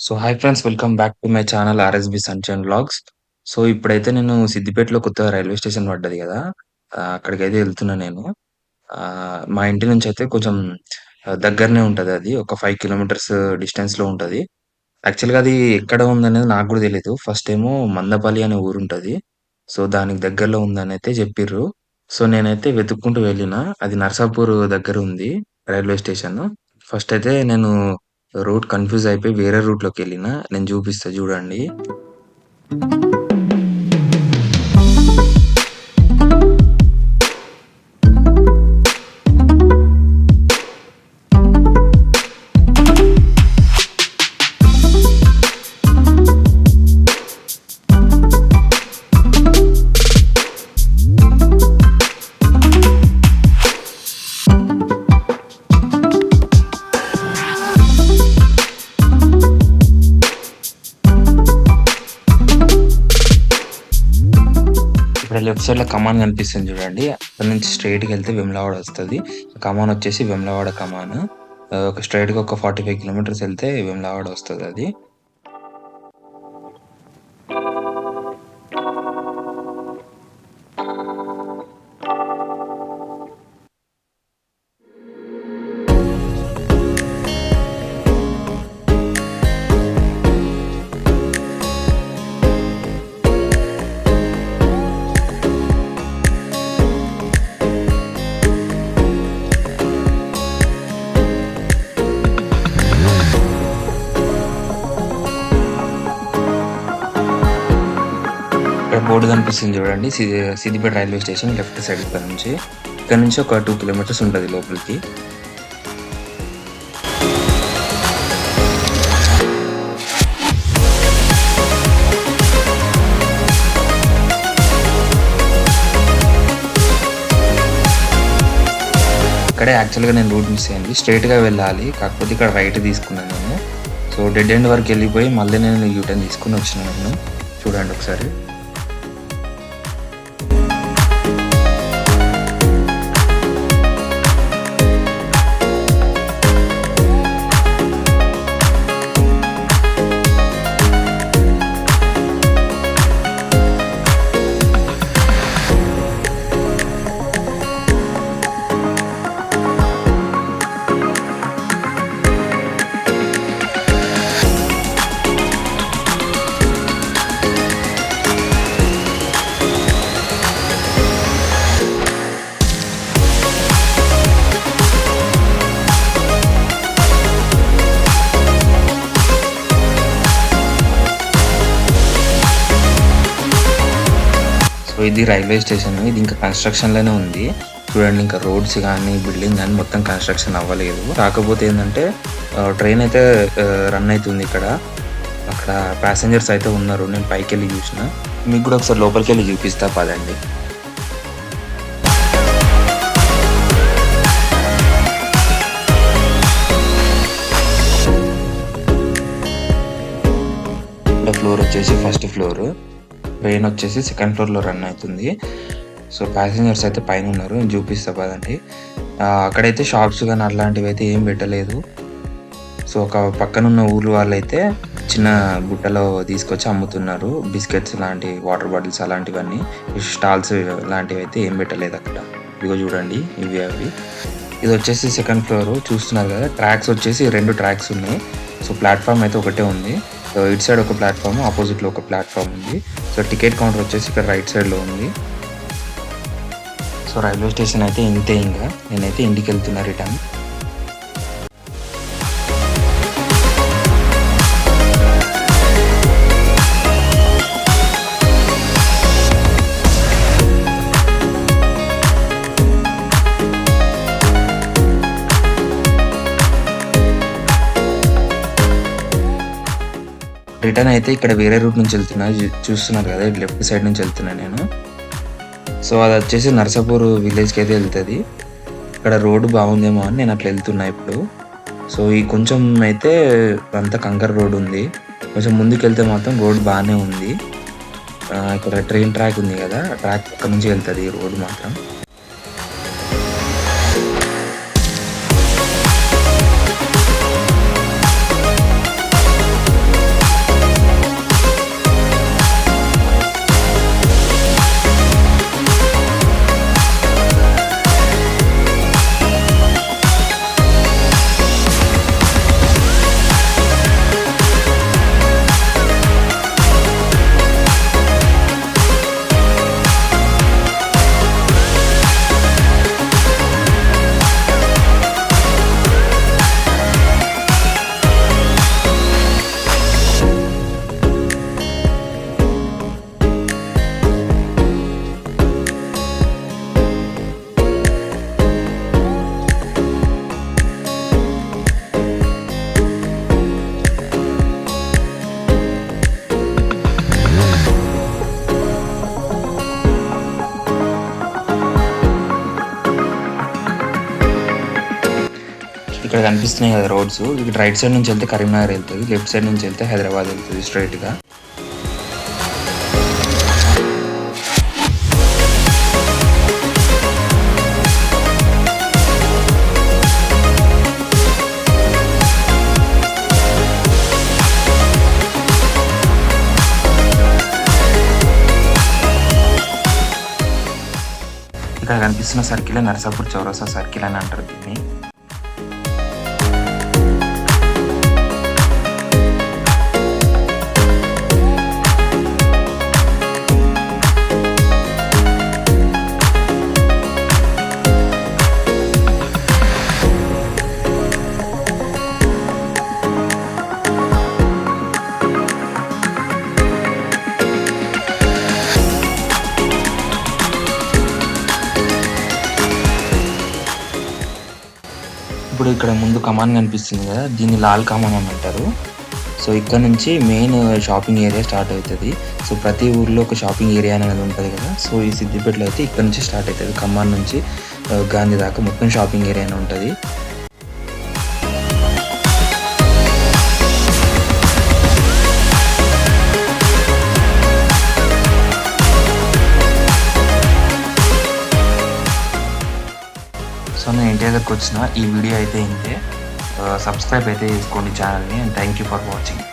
So, hi friends, welcome back to my channel RSB sunshine vlogs. So, ఇప్పుడైతే నేను సిద్దిపేటలో కొత్తగా రైల్వే స్టేషన్ పడ్డది గదా! అక్కడికైతే ఎళ్తున్నా నేను. మా ఇంటి నుంచయితే కొంచెం దగ్గరనే ఉంటదది. ఒక 5 కిలోమీటర్స్ డిస్టెన్స్‌లో ఉంటది. యాక్చువల్‌గా అది ఎక్కడ ఉందనేది నాకు గూడా తెలీదు. ఫస్ట్ ఏమో మందపల్లి అనే ఊరుంటది. సో, దానికి దగ్గరలో ఉందనైతే జెప్పిర్రు. సో, నేనైతే వెతుక్కుంటూ వెళ్ళినా. అది నర్సాపూర్ దగ్గరుంది రైల్వే స్టేషను. ఫస్ట్ అయితే నేను రూట్ కన్‌ఫ్యూజ్ అయిపోయి వేరే రూట్‌లోకెళ్ళినా. నేను జూపిస్తా జూడండి. ఇక్కడ లెఫ్ట్ సైడ్‌లో కమాన్ కనిపిస్తుంది జూడండి. అక్కడి నుంచి స్ట్రెయిట్‌గెళ్తే వేములవాడ వస్తది. కమాన్ వచ్చేసి వేములవాడ కమాన్. ఒక స్ట్రెయిట్‌గా ఒక 45 కిలోమీటర్స్ ఎళ్తే వేములవాడ వస్తదది. ఇక్కడ బోర్డ్ కనిపిస్తుంది చూడండి. Siddipet railway station left side ఇక్కడ నుంచి. ఇక్కడ నుంచి ఒక 2 కిలోమీటర్స్ ఉంటది లోపలికి. ఇక్కడే యాక్చువల్‌గా నేను రూట్ మిస్ అయింది. స్ట్రెయిట్‌గా వెళ్ళాలి. కాకపోతే ఇక్కడ రైట్ తీసుకున్నాను నేను. సో, డెడ్ ఎండ్ వరకు ఎళ్ళిపోయి మళ్ళీ నేను యూ టర్న్ తీసుకొని వచ్చినా నేను. చూడండి ఒకసారి. సో, ఇది రైల్వే స్టేషన్. ఇది ఇంకా కన్‌స్ట్రక్షన్‌లోనే ఉంది. చూడండి, ఇంకా రోడ్స్ గానీ, బిల్డింగ్ గానీ మొత్తం కన్‌స్ట్రక్షన్ అవ్వలేదు. కాకపోతే ఏందంటే ట్రైన్ అయితే రన్ అయితుంది ఇక్కడ. అక్కడ ప్యాసింజర్స్ అయితే ఉన్నారు. నేను పైకెళ్ళి చూసిన. మీకు గూడా ఒకసారి లోపలికెళ్ళి చూపిస్తా పదండి. ఇక్కడ ఫ్లోర్ వచ్చేసి ఫస్ట్ ఫ్లోరు. ట్రైన్ వచ్చేసి సెకండ్ ఫ్లోర్‌లో రన్ అయితుంది. సో, ప్యాసింజర్స్ అయితే పైనున్నారు. నేను చూపిస్తా పదండి. అక్కడైతే షాప్స్ గానీ అట్లాంటివైతే ఏం పెట్టలేదు. సో, ఒక పక్కనున్న ఊర్లు వాళ్ళైతే చిన్న బుట్టలో తీసుకొచ్చి అమ్ముతున్నారు. బిస్కెట్స్ లాంటి, వాటర్ బాటిల్స్ అలాంటివన్నీ. స్టాల్స్ లాంటివైతే ఏం పెట్టలేదక్కడ. ఇదిగో చూడండి, ఇవి అవి. ఇదొచ్చేసి సెకండ్ ఫ్లోరు చూస్తున్నారు గదా! ట్రాక్స్ వచ్చేసి 2 ట్రాక్స్ ఉన్నాయి. సో, ప్లాట్‌ఫార్మ్ అయితే ఒకటే ఉంది. ఇటు సైడ్ ఒక ప్లాట్‌ఫార్మ్, అపోజిట్‌లో ఒక ప్లాట్‌ఫార్మ్ ఉంది. సో, టికెట్ కౌంటర్ వచ్చేసి ఇక్కడ రైట్ సైడ్‌లో ఉంది. సో, రైల్వే స్టేషన్ అయితే ఇంతే ఇంగ. నేనైతే ఇంటికెళ్తున్నా రిటర్న్. రిటర్న్ అయితే ఇక్కడ వేరే రూట్ నుంచి ఎళ్తున్నా. చూస్తున్నారు గదా! లెఫ్ట్ సైడ్ నుంచి ఎళ్తున్నా నేను. సో, అదొచ్చేసి నర్సాపూర్ విలేజ్‌కైతే ఎళ్తది. ఇక్కడ రోడ్డు బాగుందేమో అని నేను అట్లా ఎళ్తున్నా ఇప్పుడు. సో, ఈ కొంచెం అయితే అంతా కంకర రోడుంది. కొంచెం ముందుకెళ్తే మాత్రం రోడ్ బానే ఉంది. ఇక్కడ ట్రైన్ ట్రాక్ ఉంది గదా! ఆ ట్రాక్ పక్క నుంచి ఎళ్తది ఈ రోడ్ మాత్రం. ఇక్కడ కనిపిస్తున్నాయి కదా రోడ్స్. ఇక్కడ రైట్ సైడ్ నుంచి వెళ్తే కరీంనగర్ వెళ్తుంది, లెఫ్ట్ సైడ్ నుంచి వెళ్తే హైదరాబాద్ వెళ్తుంది స్ట్రైట్‌గా. ఇక్కడ కనిపిస్తున్న సర్కిల్ నరసాపూర్ చౌరస్తా సర్కిల్ అని అంటారు దీన్ని. ఇప్పుడు ఇక్కడ ముందు కమాన్ కనిపిస్తుంది కదా, దీన్ని లాల్ కమాన్ అని అంటారు. సో ఇక్కడ నుంచి మెయిన్ షాపింగ్ ఏరియా స్టార్ట్ అవుతుంది. సో ప్రతి ఊర్లో ఒక షాపింగ్ ఏరియా అనేది ఉంటుంది కదా. సో ఈ సిద్దిపేటలో అయితే ఇక్కడ నుంచి స్టార్ట్ అవుతుంది. కమాన్ నుంచి గాంధీ దాకా మొత్తం షాపింగ్ ఏరియా అని ఉంటుంది. సో నేను ఇంటి దగ్గరకు వచ్చిన ఈ వీడియో అయితే ఇంతే. సబ్స్క్రైబ్ అయితే చేసుకోండి ఛానల్ని. And thank you for watching.